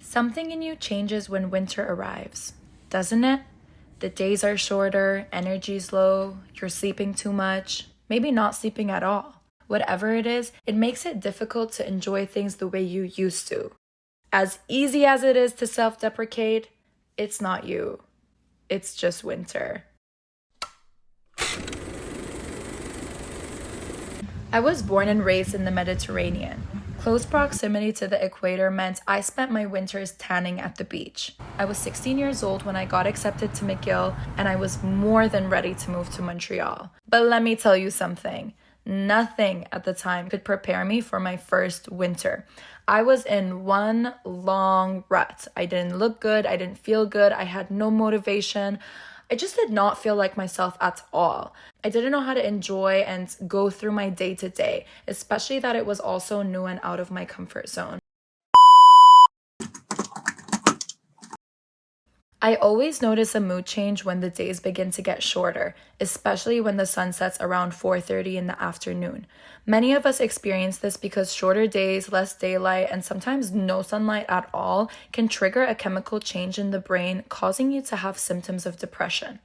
Something in you changes when winter arrives, doesn't it? The days are shorter, energy's low, you're sleeping too much, maybe not sleeping at all. Whatever it is, it makes it difficult to enjoy things the way you used to. As easy as it is to self-deprecate, it's not you. It's just winter. I was born and raised in the Mediterranean. Close proximity to the equator meant I spent my winters tanning at the beach. I was 16 years old when I got accepted to McGill, and I was more than ready to move to Montreal. But let me tell you something. Nothing at the time could prepare me for my first winter. I was in one long rut. I didn't look good. I didn't feel good. I had no motivation. I just did not feel like myself at all. I didn't know how to enjoy and go through my day to day, especially that it was also new and out of my comfort zone. I always notice a mood change when the days begin to get shorter, especially when the sun sets around 4:30 in the afternoon. Many of us experience this because shorter days, less daylight, and sometimes no sunlight at all can trigger a chemical change in the brain, causing you to have symptoms of depression.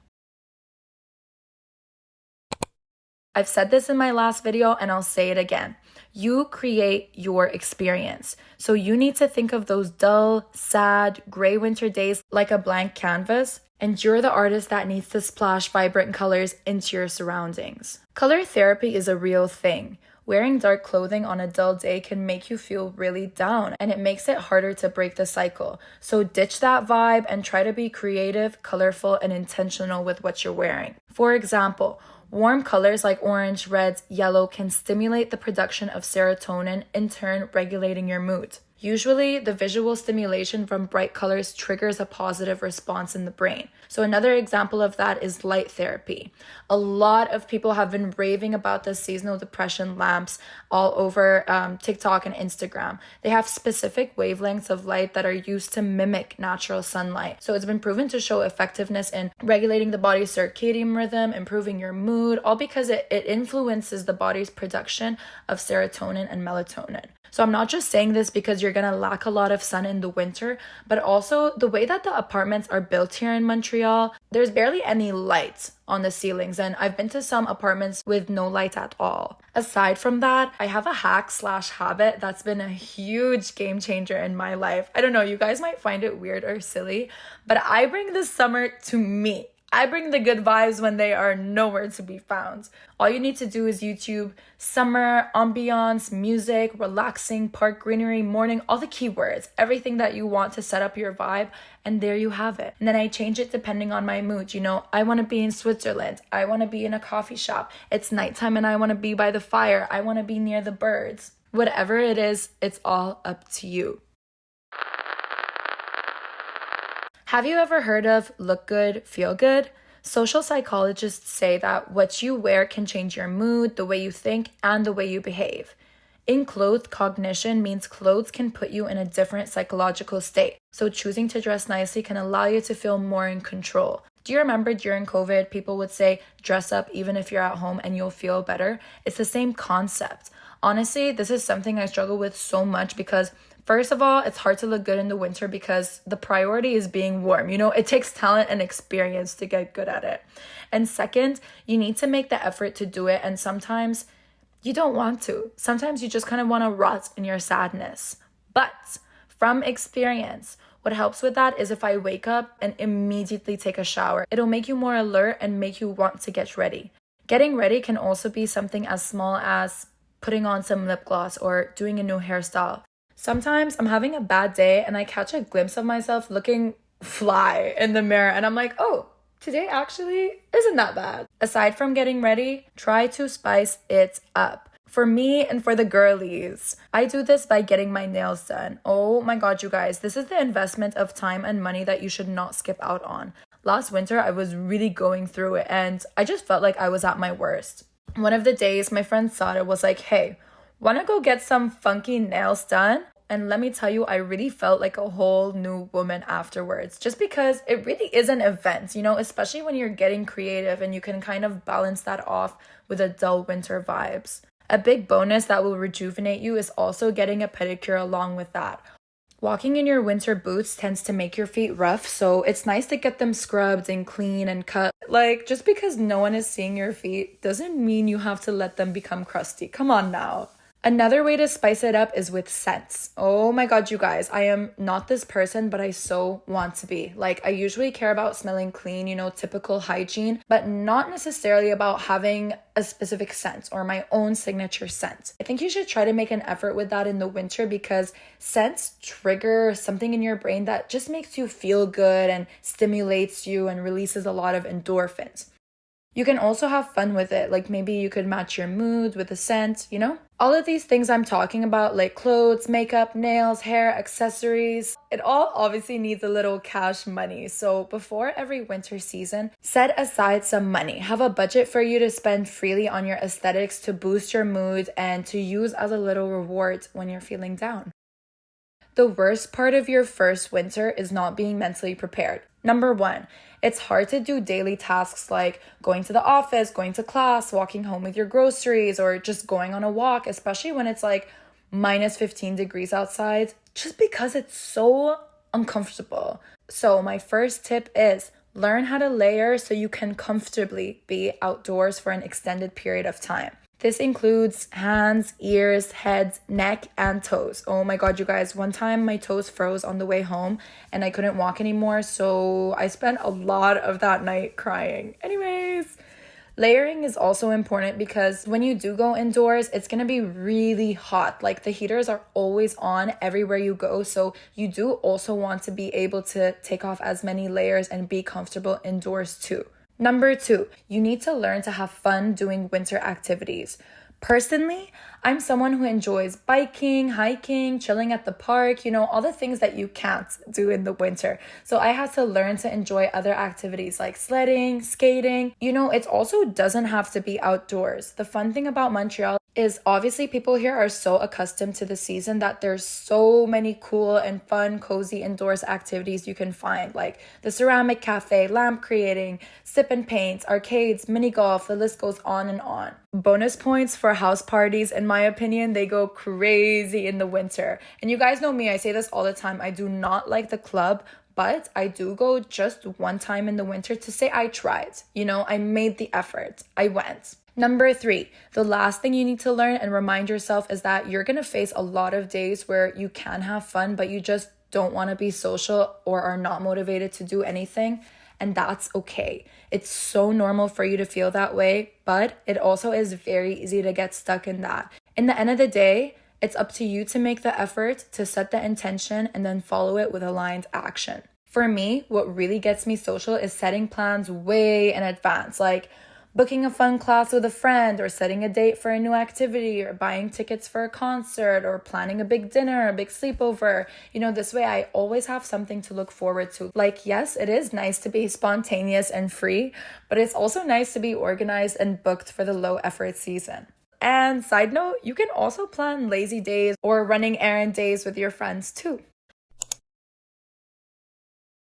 I've said this in my last video and I'll say it again. You create your experience. So you need to think of those dull, sad, gray winter days like a blank canvas, and you're the artist that needs to splash vibrant colors into your surroundings. Color therapy is a real thing. Wearing dark clothing on a dull day can make you feel really down, and it makes it harder to break the cycle. So ditch that vibe and try to be creative, colorful, and intentional with what you're wearing. For example, warm colors like orange, red, yellow can stimulate the production of serotonin, in turn regulating your mood. Usually, the visual stimulation from bright colors triggers a positive response in the brain. So another example of that is light therapy. A lot of people have been raving about the seasonal depression lamps all over TikTok and Instagram. They have specific wavelengths of light that are used to mimic natural sunlight. So it's been proven to show effectiveness in regulating the body's circadian rhythm, improving your mood, all because it influences the body's production of serotonin and melatonin. So I'm not just saying this because you're going to lack a lot of sun in the winter, but also the way that the apartments are built here in Montreal, there's barely any light on the ceilings, and I've been to some apartments with no light at all. Aside from that, I have a hack/habit that's been a huge game changer in my life. I don't know, you guys might find it weird or silly, but I bring the summer to me. I bring the good vibes when they are nowhere to be found. All you need to do is YouTube summer, ambiance, music, relaxing, park greenery, morning, all the keywords, everything that you want to set up your vibe, and there you have it. And then I change it depending on my mood. You know, I want to be in Switzerland. I want to be in a coffee shop. It's nighttime and I want to be by the fire. I want to be near the birds. Whatever it is, it's all up to you. Have you ever heard of look good, feel good? Social psychologists say that what you wear can change your mood, the way you think, and the way you behave. Enclothed cognition means clothes can put you in a different psychological state. So choosing to dress nicely can allow you to feel more in control. Do you remember during COVID, people would say, dress up even if you're at home and you'll feel better? It's the same concept. Honestly, this is something I struggle with so much because first of all, it's hard to look good in the winter because the priority is being warm. You know, it takes talent and experience to get good at it. And second, you need to make the effort to do it. And sometimes you don't want to. Sometimes you just kind of want to rot in your sadness. But from experience, what helps with that is if I wake up and immediately take a shower, it'll make you more alert and make you want to get ready. Getting ready can also be something as small as putting on some lip gloss or doing a new hairstyle. Sometimes I'm having a bad day and I catch a glimpse of myself looking fly in the mirror and I'm like, oh, today actually isn't that bad. Aside from getting ready, try to spice it up. For me and for the girlies, I do this by getting my nails done. Oh my God, you guys, this is the investment of time and money that you should not skip out on. Last winter, I was really going through it and I just felt like I was at my worst. One of the days, my friend Sada was like, hey, wanna go get some funky nails done? And let me tell you, I really felt like a whole new woman afterwards, just because it really is an event, you know, especially when you're getting creative and you can kind of balance that off with the dull winter vibes. A big bonus that will rejuvenate you is also getting a pedicure along with that. Walking in your winter boots tends to make your feet rough, so it's nice to get them scrubbed and clean and cut. Like, just because no one is seeing your feet doesn't mean you have to let them become crusty. Come on now. Another way to spice it up is with scents. Oh my god, you guys, I am not this person, but I so want to be. Like, I usually care about smelling clean, typical hygiene, but not necessarily about having a specific scent or my own signature scent. I think you should try to make an effort with that in the winter because scents trigger something in your brain that just makes you feel good and stimulates you and releases a lot of endorphins. You can also have fun with it, like maybe you could match your mood with a scent, All of these things I'm talking about, like clothes, makeup, nails, hair, accessories, it all obviously needs a little cash money. So before every winter season, set aside some money. Have a budget for you to spend freely on your aesthetics to boost your mood and to use as a little reward when you're feeling down. The worst part of your first winter is not being mentally prepared. Number one, it's hard to do daily tasks like going to the office, going to class, walking home with your groceries, or just going on a walk, especially when it's like minus 15 degrees outside, just because it's so uncomfortable. So my first tip is learn how to layer so you can comfortably be outdoors for an extended period of time. This includes hands, ears, heads, neck, and toes. Oh my god, you guys, one time my toes froze on the way home and I couldn't walk anymore, so I spent a lot of that night crying. Anyways, layering is also important because when you do go indoors, it's gonna be really hot. Like the heaters are always on everywhere you go, so you do also want to be able to take off as many layers and be comfortable indoors too. Number two, you need to learn to have fun doing winter activities. Personally, I'm someone who enjoys biking, hiking, chilling at the park, all the things that you can't do in the winter. So I had to learn to enjoy other activities like sledding, skating. It also doesn't have to be outdoors. The fun thing about Montreal is obviously people here are so accustomed to the season that there's so many cool and fun, cozy indoors activities you can find, like the ceramic cafe, lamp creating, sip and paint, arcades, mini golf, the list goes on and on. Bonus points for house parties, in my opinion, they go crazy in the winter. And you guys know me, I say this all the time, I do not like the club, but I do go just one time in the winter to say I tried. I made the effort. I went. Number three, the last thing you need to learn and remind yourself is that you're going to face a lot of days where you can have fun, but you just don't want to be social or are not motivated to do anything. And that's okay. It's so normal for you to feel that way, but it also is very easy to get stuck in that. In the end of the day, it's up to you to make the effort, to set the intention, and then follow it with aligned action. For me, what really gets me social is setting plans way in advance, like booking a fun class with a friend or setting a date for a new activity or buying tickets for a concert or planning a big dinner, a big sleepover. This way I always have something to look forward to. Like, yes, it is nice to be spontaneous and free, but it's also nice to be organized and booked for the low effort season. And side note, you can also plan lazy days or running errand days with your friends too.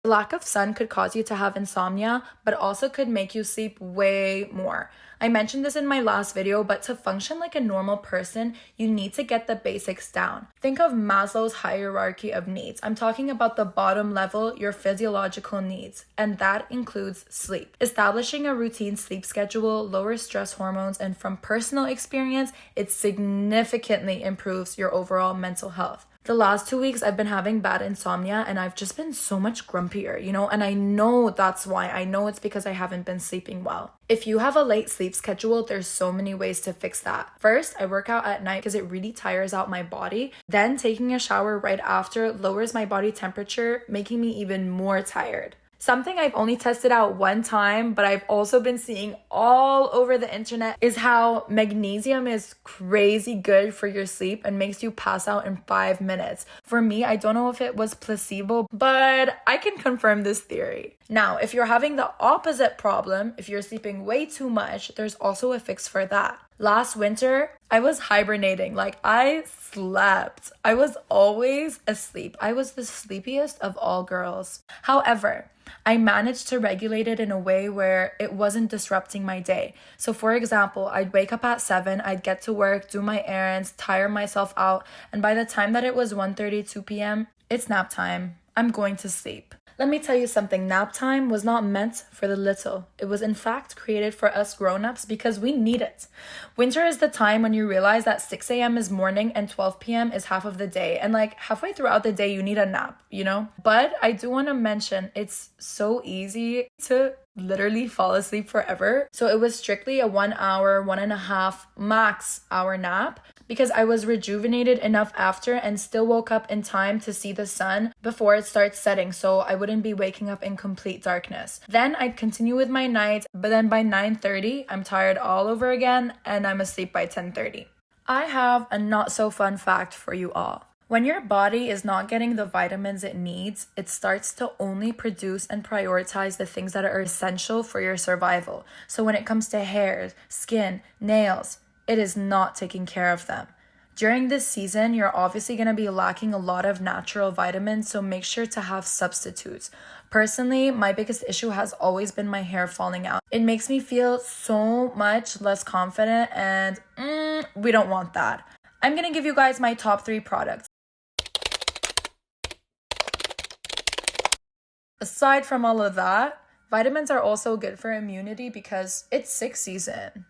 Lack of sun could cause you to have insomnia, but also could make you sleep way more. I mentioned this in my last video, but to function like a normal person, you need to get the basics down. Think of Maslow's hierarchy of needs. I'm talking about the bottom level, your physiological needs, and that includes sleep. Establishing a routine sleep schedule lowers stress hormones, and from personal experience, it significantly improves your overall mental health. The last 2 weeks, I've been having bad insomnia and I've just been so much grumpier, and I know that's why. I know it's because I haven't been sleeping well. If you have a late sleep schedule, there's so many ways to fix that. First, I work out at night because it really tires out my body. Then taking a shower right after lowers my body temperature, making me even more tired. Something I've only tested out one time, but I've also been seeing all over the internet is how magnesium is crazy good for your sleep and makes you pass out in 5 minutes. For me, I don't know if it was placebo, but I can confirm this theory. Now, if you're having the opposite problem, if you're sleeping way too much, there's also a fix for that. Last winter, I was hibernating. Like, I slept. I was always asleep. I was the sleepiest of all girls. However, I managed to regulate it in a way where it wasn't disrupting my day. So for example, I'd wake up at 7, I'd get to work, do my errands, tire myself out, and by the time that it was 1:30, 2 p.m., It's nap time. I'm going to sleep. Let me tell you something, nap time was not meant for the little. It was in fact created for us grown-ups because we need it. Winter is the time when you realize that 6 a.m. is morning and 12 p.m. is half of the day. And like halfway throughout the day, you need a nap, you know? But I do want to mention it's so easy to literally fall asleep forever. So it was strictly a 1 hour, 1.5 max hour nap because I was rejuvenated enough after and still woke up in time to see the sun before it starts setting, so I wouldn't be waking up in complete darkness. Then I'd continue with my night, but then by 9:30, I'm tired all over again and I'm asleep by 10:30. I have a not so fun fact for you all. When your body is not getting the vitamins it needs, it starts to only produce and prioritize the things that are essential for your survival. So when it comes to hair, skin, nails, it is not taking care of them. During this season, you're obviously going to be lacking a lot of natural vitamins, so make sure to have substitutes. Personally, my biggest issue has always been my hair falling out. It makes me feel so much less confident, and we don't want that. I'm going to give you guys my top 3 products. Aside from all of that, vitamins are also good for immunity because it's sick season.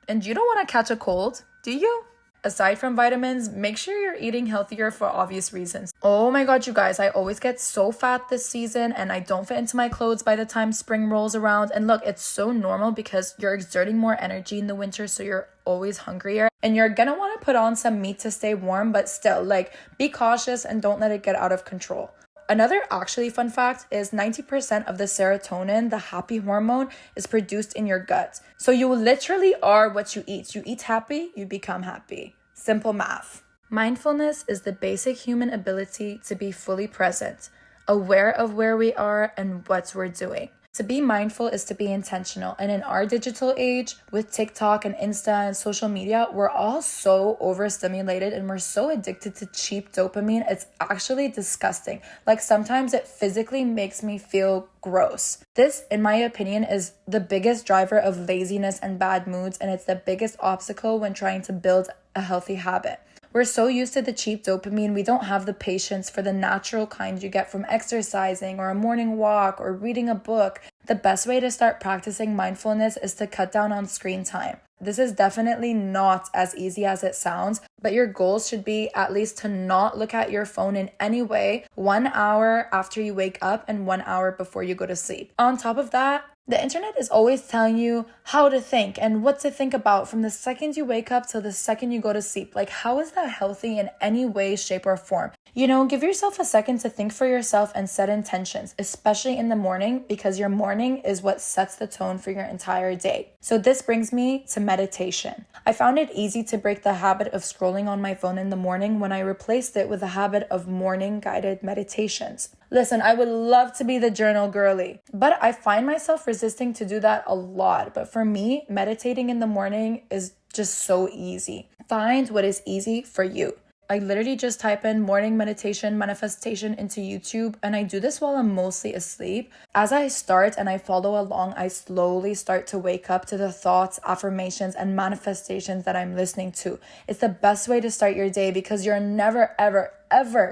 And you don't want to catch a cold, do you? Aside from vitamins, make sure you're eating healthier for obvious reasons. Oh my god, you guys, I always get so fat this season and I don't fit into my clothes by the time spring rolls around. And look, it's so normal because you're exerting more energy in the winter, so you're always hungrier. And you're gonna want to put on some meat to stay warm, but still, like, be cautious and don't let it get out of control. Another actually fun fact is 90% of the serotonin, the happy hormone, is produced in your gut. So you literally are what you eat. You eat happy, you become happy. Simple math. Mindfulness is the basic human ability to be fully present, aware of where we are and what we're doing. To be mindful is to be intentional. And in our digital age, with TikTok and Insta and social media, we're all so overstimulated and we're so addicted to cheap dopamine. It's actually disgusting. Like sometimes it physically makes me feel gross. This, in my opinion, is the biggest driver of laziness and bad moods. And it's the biggest obstacle when trying to build a healthy habit. We're so used to the cheap dopamine, we don't have the patience for the natural kind you get from exercising or a morning walk or reading a book. The best way to start practicing mindfulness is to cut down on screen time. This is definitely not as easy as it sounds, but your goals should be at least to not look at your phone in any way 1 hour after you wake up and 1 hour before you go to sleep. On top of that, the internet is always telling you how to think and what to think about from the second you wake up till the second you go to sleep. Like, how is that healthy in any way, shape, or form? You know, give yourself a second to think for yourself and set intentions, especially in the morning, because your morning is what sets the tone for your entire day. So this brings me to meditation. I found it easy to break the habit of scrolling on my phone in the morning when I replaced it with a habit of morning guided meditations. Listen, I would love to be the journal girly, but I find myself resisting to do that a lot. But for me, meditating in the morning is just so easy. Find what is easy for you. I literally just type in morning meditation manifestation into YouTube, and I do this while I'm mostly asleep. As I start and I follow along, I slowly start to wake up to the thoughts, affirmations, and manifestations that I'm listening to. It's the best way to start your day because you're never, ever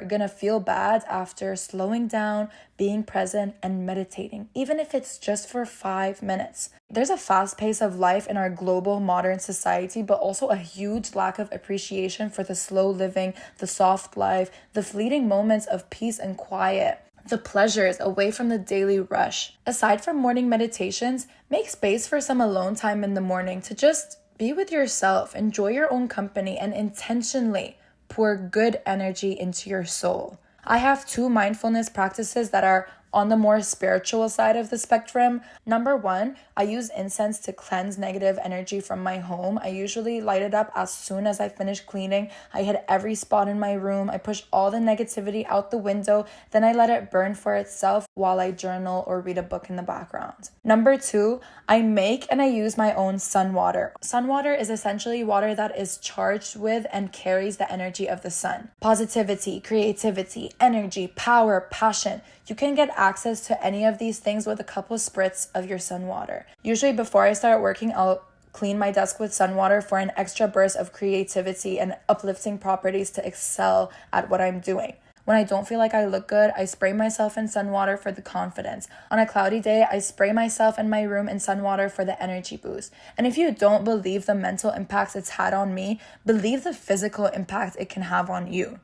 gonna feel bad after slowing down, being present, and meditating, even if it's just for 5 minutes. There's a fast pace of life in our global modern society, but also a huge lack of appreciation for the slow living, the soft life, the fleeting moments of peace and quiet, the pleasures away from the daily rush. Aside from morning meditations, make space for some alone time in the morning to just be with yourself, enjoy your own company, and intentionally pour good energy into your soul. I have 2 mindfulness practices that are on the more spiritual side of the spectrum. Number 1, I use incense to cleanse negative energy from my home. I usually light it up as soon as I finish cleaning. I hit every spot in my room. I push all the negativity out the window. Then I let it burn for itself while I journal or read a book in the background. Number 2, I make and I use my own sun water. Sun water is essentially water that is charged with and carries the energy of the sun. Positivity, creativity, energy, power, passion. You can get access to any of these things with a couple spritz of your sun water. Usually before I start working, I'll clean my desk with sun water for an extra burst of creativity and uplifting properties to excel at what I'm doing. When I don't feel like I look good, I spray myself in sun water for the confidence. On a cloudy day, I spray myself in my room in sun water for the energy boost. And if you don't believe the mental impacts it's had on me, believe the physical impact it can have on you.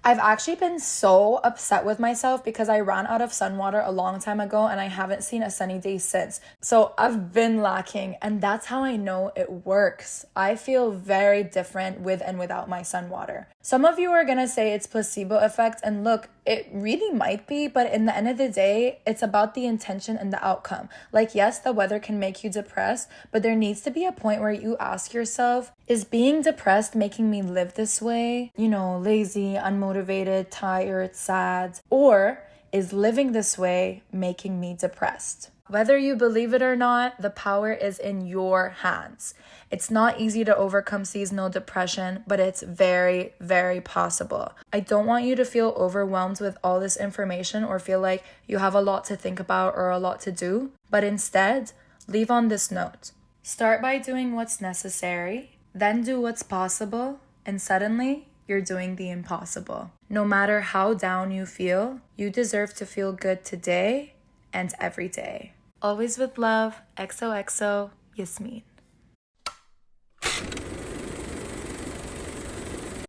I've actually been so upset with myself because I ran out of sun water a long time ago and I haven't seen a sunny day since. So I've been lacking, and that's how I know it works. I feel very different with and without my sun water. Some of you are gonna say it's placebo effect, and look, it really might be, but in the end of the day, it's about the intention and the outcome. Like, yes, the weather can make you depressed, but there needs to be a point where you ask yourself, is being depressed making me live this way? You know, lazy, unmotivated, tired, sad, or is living this way making me depressed? Whether you believe it or not, the power is in your hands. It's not easy to overcome seasonal depression, but it's very, very possible. I don't want you to feel overwhelmed with all this information or feel like you have a lot to think about or a lot to do, but instead, leave on this note. Start by doing what's necessary, then do what's possible, and suddenly, you're doing the impossible. No matter how down you feel, you deserve to feel good today and every day. Always with love, XOXO, Yasmin.